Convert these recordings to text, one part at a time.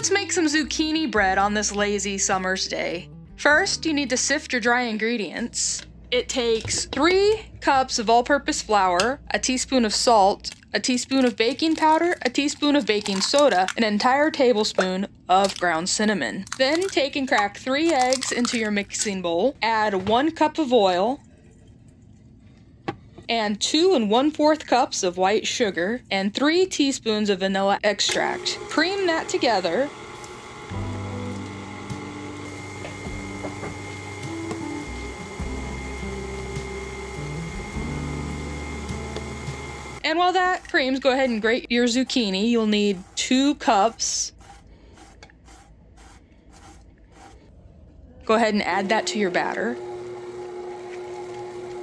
let's make some zucchini bread on this lazy summer's day. First, you need to sift your dry ingredients. It takes 3 cups of all-purpose flour, a teaspoon of salt, a teaspoon of baking powder, a teaspoon of baking soda, an entire tablespoon of ground cinnamon. Then take and crack 3 eggs into your mixing bowl. Add 1 cup of oil and 2 1/4 cups of white sugar and 3 teaspoons of vanilla extract. Cream that together. And while that creams, go ahead and grate your zucchini. You'll need 2 cups. Go ahead and add that to your batter.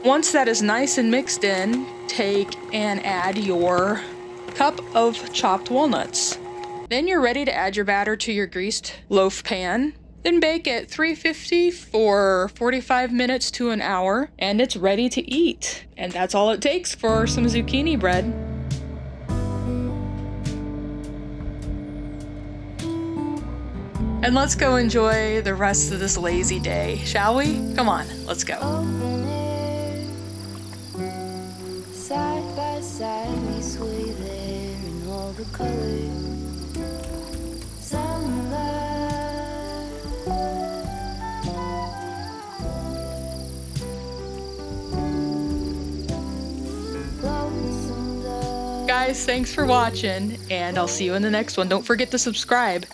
Once that is nice and mixed in, take and add your cup of chopped walnuts. Then you're ready to add your batter to your greased loaf pan. Then bake at 350 for 45 minutes to an hour, and it's ready to eat. And that's all it takes for some zucchini bread. And let's go enjoy the rest of this lazy day, shall we? Come on, let's go. Side by side we sway there in all the colors. Guys, thanks for watching, and I'll see you in the next one. Don't forget to subscribe.